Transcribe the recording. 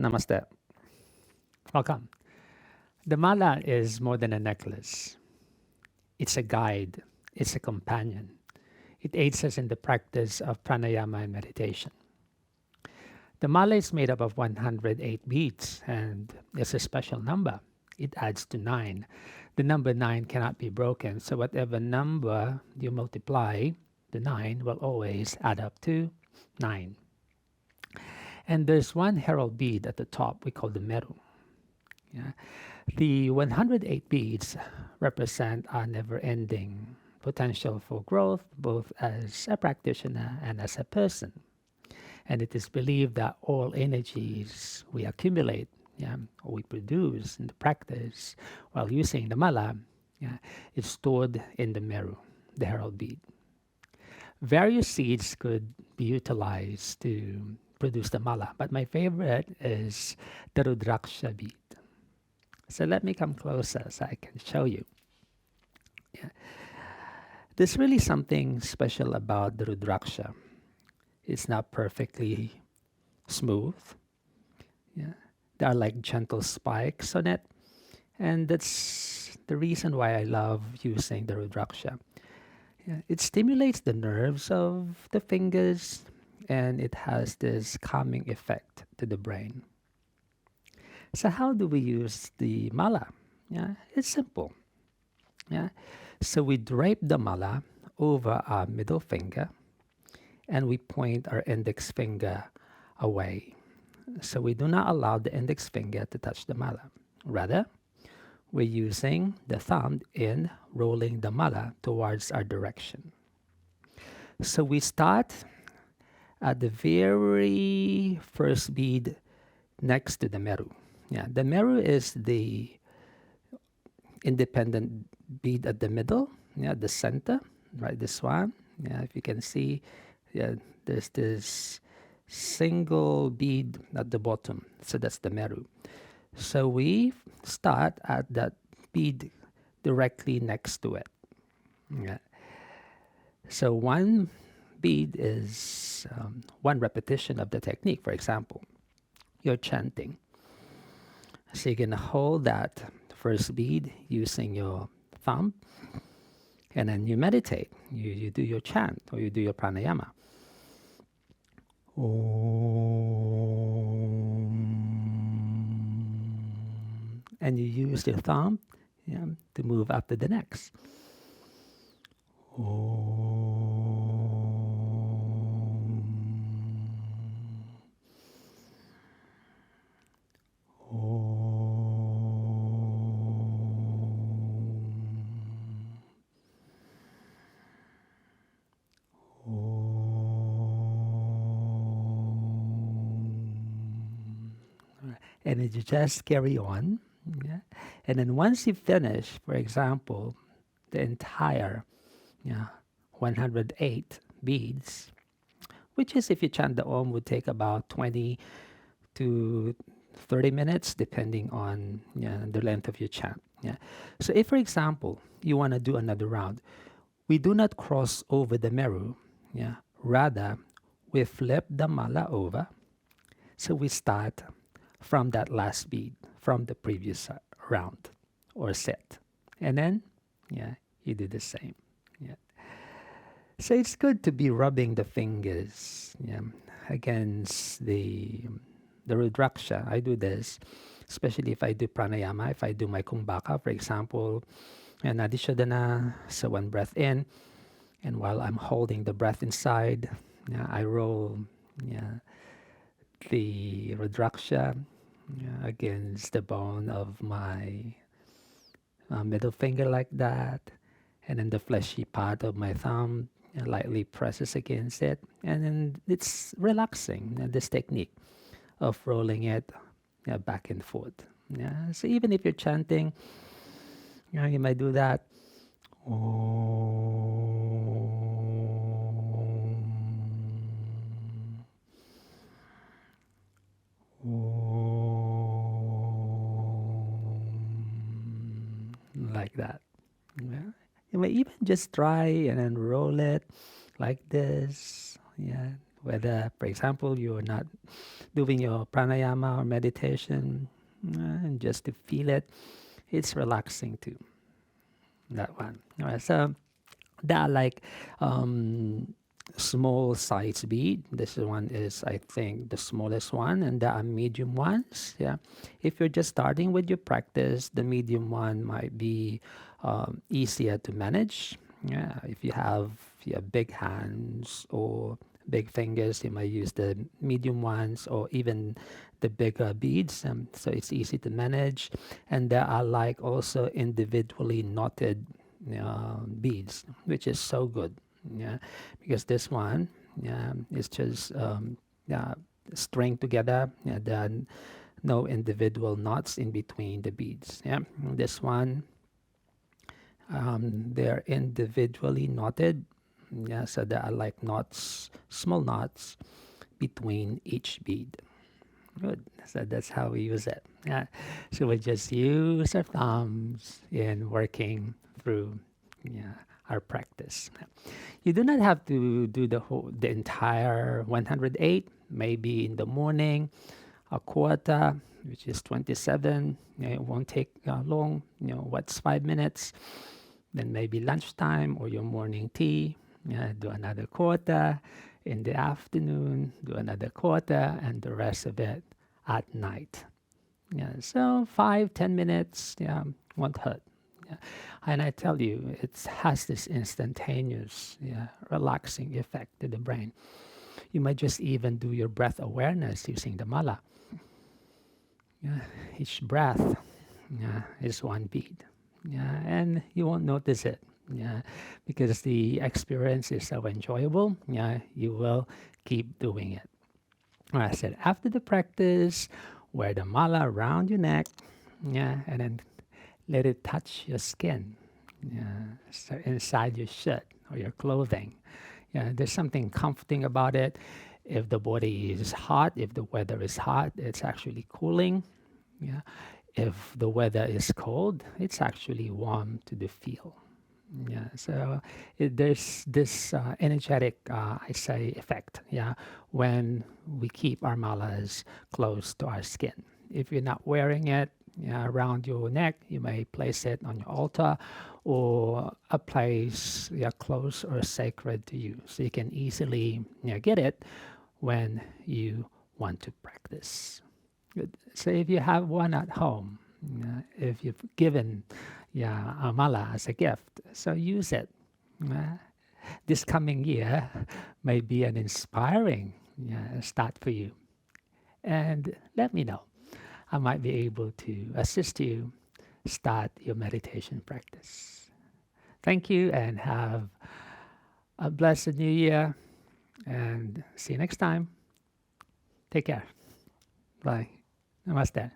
Namaste. Welcome. The mala is more than a necklace. It's a guide, it's a companion. It aids us in the practice of pranayama and meditation. The mala is made up of 108 beads and it's a special number. It adds to 9. The number 9 cannot be broken, so whatever number you multiply, the 9 will always add up to 9. And there's one herald bead at the top we call the meru. Yeah. The 108 beads represent our never ending potential for growth, both as a practitioner and as a person. And it is believed that all energies we accumulate, or we produce in the practice while using the mala, is stored in the meru, the herald bead. Various seeds could be utilized to produce the mala, but my favorite is the Rudraksha bead. So let me come closer so I can show you. Yeah. There's really something special about the Rudraksha. It's not perfectly smooth. Yeah. There are like gentle spikes on it. And that's the reason why I love using the Rudraksha. Yeah. It stimulates the nerves of the fingers and it has this calming effect to the brain. So how do we use the mala? Yeah, it's simple. Yeah. So we drape the mala over our middle finger and we point our index finger away. So we do not allow the index finger to touch the mala. Rather, we're using the thumb in rolling the mala towards our direction. So we start at the very first bead next to the meru. Yeah, the meru is the independent bead at the middle, the center, right? This one, if you can see, there's this single bead at the bottom, so that's the meru. So we start at that bead directly next to it. Yeah. So one bead is one repetition of the technique. For example, you're chanting. So you're going to hold that first bead using your thumb, and then you meditate. You do your chant or you do your pranayama. And you use your thumb to move up to the next. And you just carry on. Yeah? And then once you finish, for example, the entire 108 beads, which is if you chant the Om would take about 20 to 30 minutes depending on the length of your chant. Yeah. So if, for example, you want to do another round, we do not cross over the meru. Yeah. Rather, we flip the mala over. So we start from that last bead from the previous round or set. And then, you do the same. Yeah. So it's good to be rubbing the fingers against the Rudraksha. I do this, especially if I do pranayama, if I do my kumbhaka, for example, and Adishodhana, so one breath in, and while I'm holding the breath inside, I roll the Rudraksha against the bone of my middle finger like that, and then the fleshy part of my thumb lightly presses against it, and then it's relaxing, this technique of rolling it back and forth. So even if you're chanting, you might do that. Like that. Yeah. You may even just try and then roll it like this. Yeah. Whether, for example, you're not doing your pranayama or meditation, and just to feel it, it's relaxing too. That one. All right, so there are like small size bead. This one is, I think, the smallest one, and there are medium ones. Yeah, if you're just starting with your practice, the medium one might be easier to manage. Yeah, if you have big hands or big fingers, you might use the medium ones or even the bigger beads. So it's easy to manage, and there are like also individually knotted beads, which is so good. Yeah, because this one, yeah, is just yeah, string together. Yeah, there are no individual knots in between the beads. Yeah, this one, they're individually knotted. Yeah, so there are like knots, small knots between each bead. Good. So that's how we use it. Yeah. So we just use our thumbs in working through, yeah, our practice. You do not have to do the entire 108. Maybe in the morning, a quarter, which is 27. It won't take long. What's 5 minutes? Then maybe lunchtime or your morning tea. Yeah, do another quarter. In the afternoon, do another quarter, and the rest of it at night. Yeah, so 5, 10 minutes, yeah, won't hurt. Yeah. And I tell you, it has this instantaneous, yeah, relaxing effect to the brain. You might just even do your breath awareness using the mala. Yeah, each breath, yeah, is one beat. Yeah, and you won't notice it. Yeah, because the experience is so enjoyable. Yeah, you will keep doing it. I said, after the practice, wear the mala around your neck, yeah, and then let it touch your skin, yeah, so inside your shirt or your clothing. Yeah, there's something comforting about it. If the body is hot, if the weather is hot, it's actually cooling. Yeah, if the weather is cold, it's actually warm to the feel. Yeah, so there's this energetic, I say, effect. Yeah, when we keep our malas close to our skin. If you're not wearing it, yeah, around your neck, you may place it on your altar or a place, yeah, close or sacred to you, so you can easily, yeah, get it when you want to practice. Good. So if you have one at home, if you've given, yeah, a mala as a gift, so use it. Uh, this coming year may be an inspiring, yeah, start for you. And let me know. I might be able to assist you start your meditation practice. Thank you and have a blessed new year. And see you next time. Take care. Bye. Namaste.